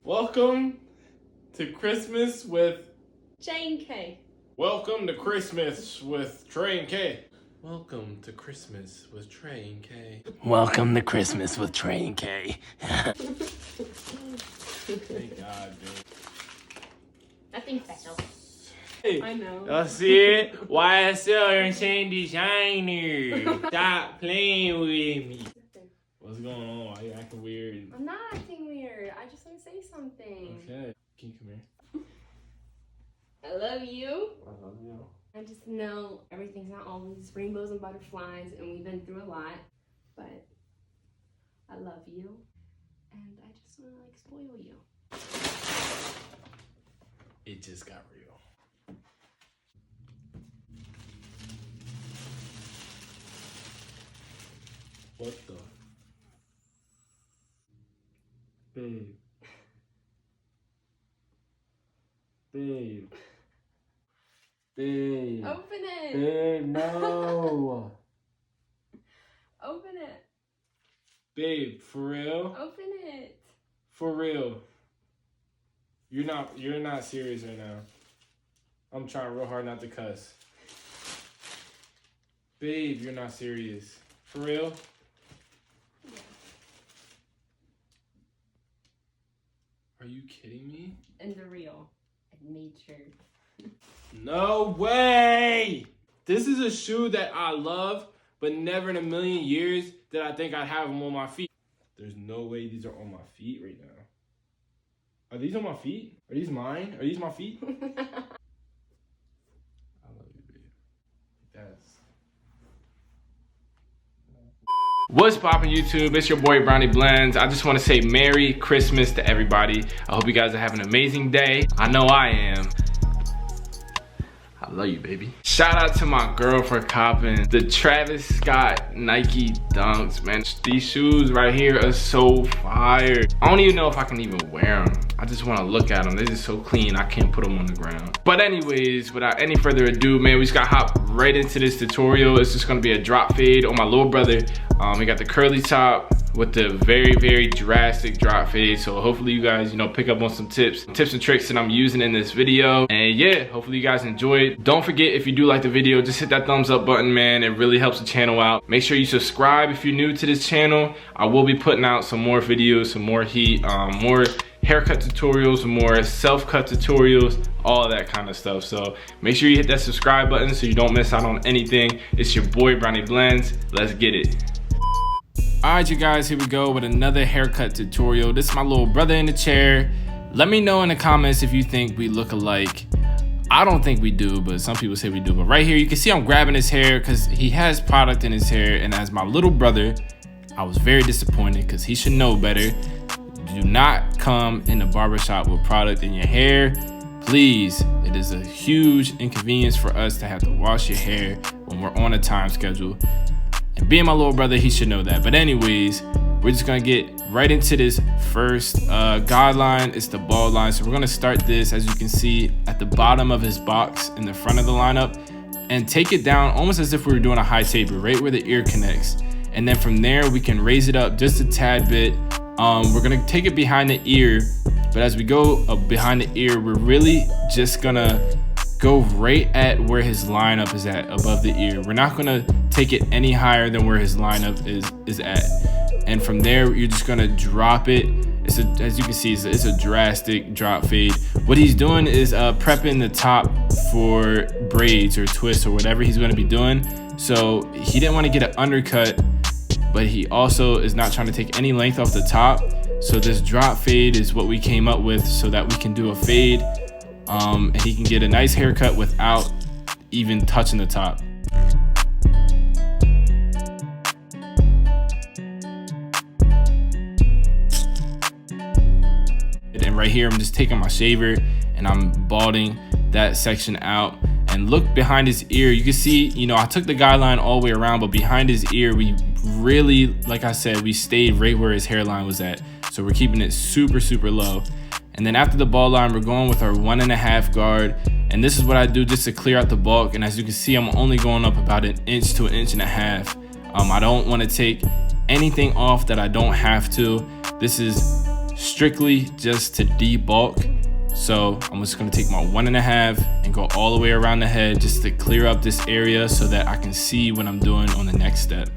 Welcome to Christmas with Jane K. Welcome to Christmas with Trey and K. Welcome to Christmas with Trey and K. Welcome to Christmas with Trey and K. Thank God, dude. Nothing special. Hey, I know. y'all see it? YSL and Sandy Shiner. Stop playing with me. What's going on? Why are you acting weird? I'm not acting weird. I just want to say something. Okay. Can you come here? I love you. I love you. I just know everything's not always rainbows and butterflies, and we've been through a lot, but I love you, and I just want to spoil you. It just got real. What the? Babe. Babe. Babe. Open it. Babe, no. Open it. Babe, for real? Open it. For real. You're not serious right now. I'm trying real hard not to cuss. Babe, you're not serious. For real? Yeah. Are you kidding me? And the real. I made sure. No way! This is a shoe that I love, but never in a million years did I think I'd have them on my feet. There's no way these are on my feet right now. Are these on my feet? Are these mine? Are these my feet? I love you, babe. That's... What's poppin' YouTube? It's your boy Brownie Blends. I just want to say Merry Christmas to everybody. I hope you guys are having an amazing day. I know I am. I love you, baby. Shout out to my girl for copping the Travis Scott Nike Dunks, man. These shoes right here are so fire. I don't even know if I can even wear them. I just want to look at them. They're just so clean, I can't put them on the ground. But anyways, without any further ado, man, we just got to hop right into this tutorial. It's just going to be a drop fade on my little brother. We got the curly top with the very, very drastic drop fade. So hopefully you guys, pick up on some tips and tricks that I'm using in this video. And yeah, hopefully you guys enjoy it. Don't forget, if you do like the video, just hit that thumbs up button, man. It really helps the channel out. Make sure you subscribe if you're new to this channel. I will be putting out some more videos, some more heat, more haircut tutorials, more self-cut tutorials, all of that kind of stuff. So make sure you hit that subscribe button so you don't miss out on anything. It's your boy Brownie Blends. Let's get it. Alright, you guys, here we go with another haircut tutorial. This is my little brother in the chair. Let me know in the comments if you think we look alike. I don't think we do, but some people say we do. But right here, you can see I'm grabbing his hair because he has product in his hair. And as my little brother, I was very disappointed because he should know better. Do not come in the barbershop with product in your hair. Please, it is a huge inconvenience for us to have to wash your hair when we're on a time schedule. And being my little brother, he should know that. But anyways, we're just gonna get right into this first guideline. It's the bald line. So we're gonna start this, as you can see, at the bottom of his box in the front of the lineup, and take it down almost as if we were doing a high taper, right where the ear connects. And then from there, we can raise it up just a tad bit. We're gonna take it behind the ear, but as we go behind the ear, we're really just gonna go right at where his lineup is at, above the ear. We're not gonna take it any higher than where his lineup is at. And from there, you're just gonna drop it. As you can see, it's a drastic drop fade. What he's doing is prepping the top for braids or twists or whatever he's gonna be doing. So he didn't wanna get an undercut, but he also is not trying to take any length off the top. So this drop fade is what we came up with so that we can do a fade. And he can get a nice haircut without even touching the top. And right here, I'm just taking my shaver and I'm balding that section out. And look behind his ear, you can see, I took the guideline all the way around, but behind his ear, we really, like I said, we stayed right where his hairline was at. So we're keeping it super, super low. And then after the bald line, we're going with our 1.5 guard. And this is what I do just to clear out the bulk. And as you can see, I'm only going up about 1 inch to 1.5 inches. I don't want to take anything off that I don't have to. This is strictly just to debulk. So I'm just gonna take my 1.5 and go all the way around the head just to clear up this area so that I can see what I'm doing on the next step.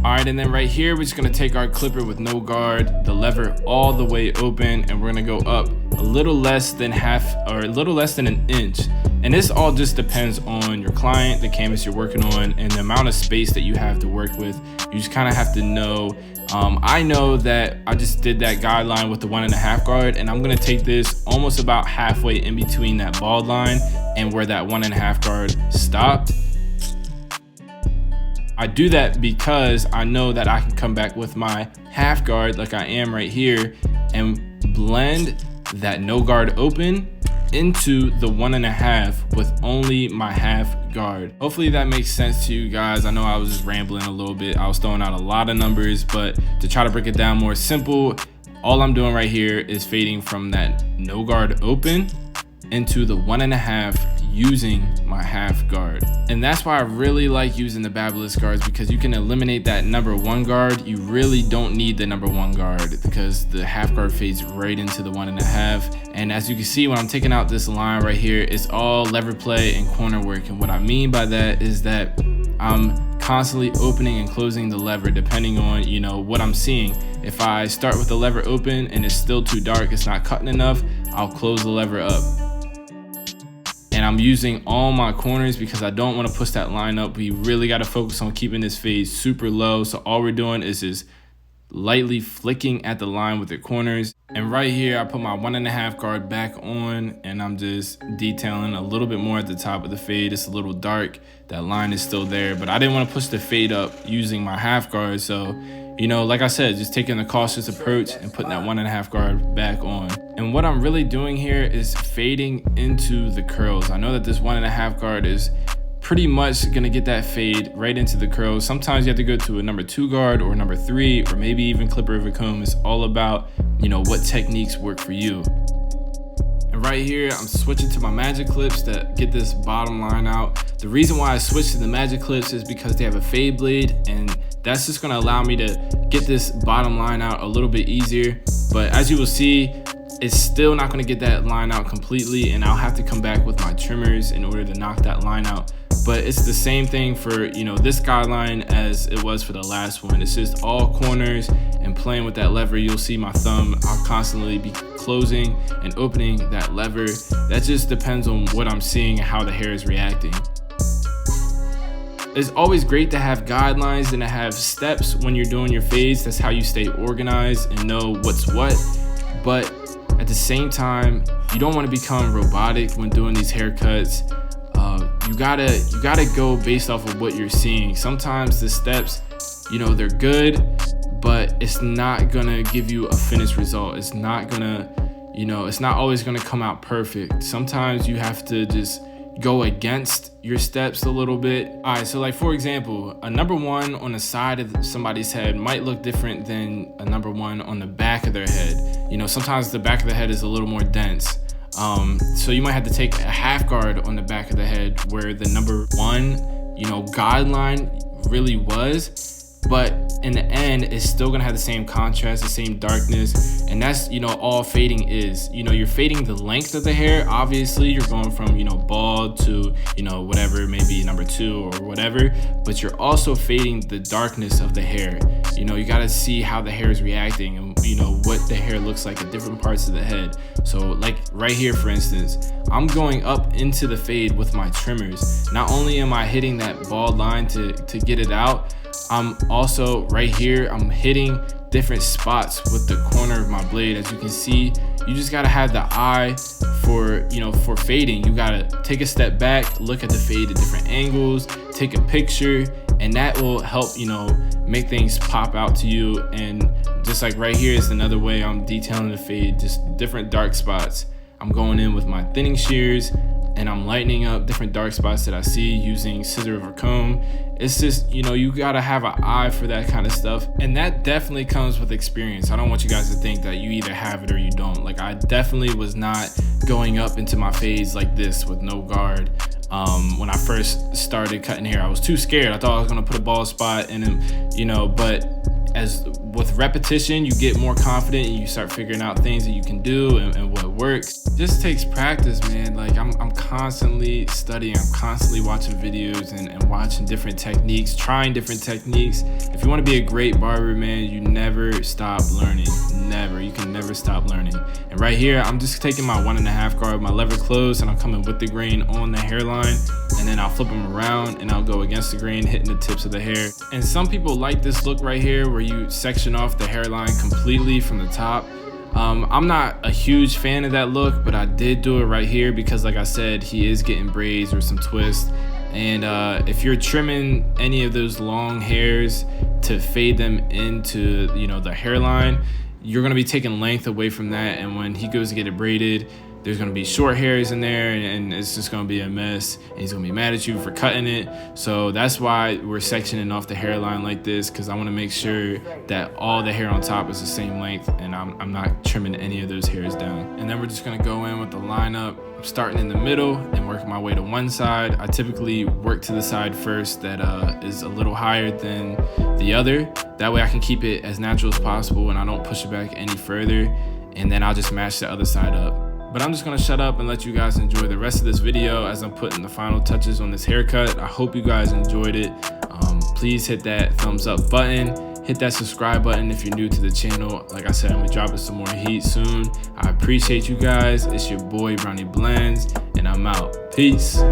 All right, and then right here, we're just gonna take our clipper with no guard, the lever all the way open, and we're gonna go up a little less than half or a little less than an inch. And this all just depends on your client, the canvas you're working on, and the amount of space that you have to work with. You just kind of have to know. I know that I just did that guideline with the 1.5 guard, and I'm gonna take this almost about halfway in between that bald line and where that 1.5 guard stopped. I do that because I know that I can come back with my half guard like I am right here and blend that no guard open into the 1.5 with only my half guard. Hopefully that makes sense to you guys. I know I was just rambling a little bit. I was throwing out a lot of numbers, but to try to break it down more simple, all I'm doing right here is fading from that no guard open into the 1.5 using my half guard. And that's why I really like using the Babyliss guards, because you can eliminate that number 1 guard. You really don't need the number 1 guard because the half guard fades right into the 1.5. And as you can see, when I'm taking out this line right here, it's all lever play and corner work. And what I mean by that is that I'm constantly opening and closing the lever depending on, you know, what I'm seeing. If I start with the lever open and it's still too dark, it's not cutting enough, I'll close the lever up. And I'm using all my corners because I don't want to push that line up. We really got to focus on keeping this fade super low. So all we're doing is just lightly flicking at the line with the corners. And right here, I put my 1.5 guard back on, and I'm just detailing a little bit more at the top of the fade. It's a little dark. That line is still there, but I didn't want to push the fade up using my half guard. So, you know, like I said, just taking the cautious approach and putting that 1.5 guard back on. And what I'm really doing here is fading into the curls. I know that this 1.5 guard is pretty much gonna get that fade right into the curls. Sometimes you have to go to a number 2 guard or number 3, or maybe even clipper of a comb. It's all about, you know, what techniques work for you. And right here, I'm switching to my magic clips to get this bottom line out. The reason why I switched to the magic clips is because they have a fade blade, and that's just gonna allow me to get this bottom line out a little bit easier. But as you will see, it's still not gonna get that line out completely, and I'll have to come back with my trimmers in order to knock that line out. But it's the same thing for, you know, this guideline as it was for the last one. It's just all corners and playing with that lever. You'll see my thumb, I'll constantly be closing and opening that lever. That just depends on what I'm seeing and how the hair is reacting. It's always great to have guidelines and to have steps when you're doing your fades. That's how you stay organized and know what's what. But at the same time, you don't want to become robotic when doing these haircuts. You gotta go based off of what you're seeing. Sometimes the steps, you know, they're good, but it's not gonna give you a finished result. It's not gonna, you know, it's not always gonna come out perfect. Sometimes you have to just go against your steps a little bit. All right, so like for example, a number 1 on the side of somebody's head might look different than a number 1 on the back of their head. You know, sometimes the back of the head is a little more dense. So you might have to take a half guard on the back of the head where the number 1, you know, guideline really was, but in the end, it's still gonna have the same contrast, the same darkness, and that's, you know, all fading is. You know, you're fading the length of the hair. Obviously, you're going from, you know, bald to, you know, whatever, maybe number 2 or whatever, but you're also fading the darkness of the hair. You know, you gotta see how the hair is reacting and, you know, what the hair looks like at different parts of the head. So like right here, for instance, I'm going up into the fade with my trimmers. Not only am I hitting that bald line to get it out, I'm also right here, I'm hitting different spots with the corner of my blade. As you can see, you just gotta have the eye for, you know, for fading. You gotta take a step back, look at the fade at different angles, take a picture, and that will help, you know, make things pop out to you. And just like right here is another way I'm detailing the fade, just different dark spots. I'm going in with my thinning shears, and I'm lightening up different dark spots that I see using scissor over comb. It's just, you know, you gotta have an eye for that kind of stuff, and that definitely comes with experience. I don't want you guys to think that you either have it or you don't. Like, I definitely was not going up into my fades like this with no guard. When I first started cutting hair, I was too scared. I thought I was gonna put a bald spot in him, you know, but as with repetition, you get more confident and you start figuring out things that you can do and what works. It just takes practice, man. Like, I'm constantly studying, I'm constantly watching videos and watching different techniques, trying different techniques. If you want to be a great barber, man, you never stop learning. Never. You can never stop learning. And right here, I'm just taking my 1.5 guard, my lever closed, and I'm coming with the grain on the hairline, and then I'll flip them around and I'll go against the grain, hitting the tips of the hair. And some people like this look right here where you section off the hairline completely from the top. I'm not a huge fan of that look, but I did do it right here because, like I said, he is getting braids or some twists. And if you're trimming any of those long hairs to fade them into, you know, the hairline, you're gonna be taking length away from that. And when he goes to get it braided, there's gonna be short hairs in there, and it's just gonna be a mess, and he's gonna be mad at you for cutting it. So that's why we're sectioning off the hairline like this, because I wanna make sure that all the hair on top is the same length, and I'm not trimming any of those hairs down. And then we're just gonna go in with the lineup, starting in the middle and working my way to one side. I typically work to the side first that is a little higher than the other. That way I can keep it as natural as possible and I don't push it back any further, and then I'll just match the other side up. But I'm just gonna shut up and let you guys enjoy the rest of this video as I'm putting the final touches on this haircut. I hope you guys enjoyed it. Please hit that thumbs up button. Hit that subscribe button if you're new to the channel. Like I said, I'm gonna be dropping some more heat soon. I appreciate you guys. It's your boy Brownie Blends, and I'm out. Peace.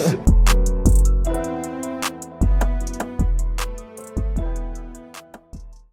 More.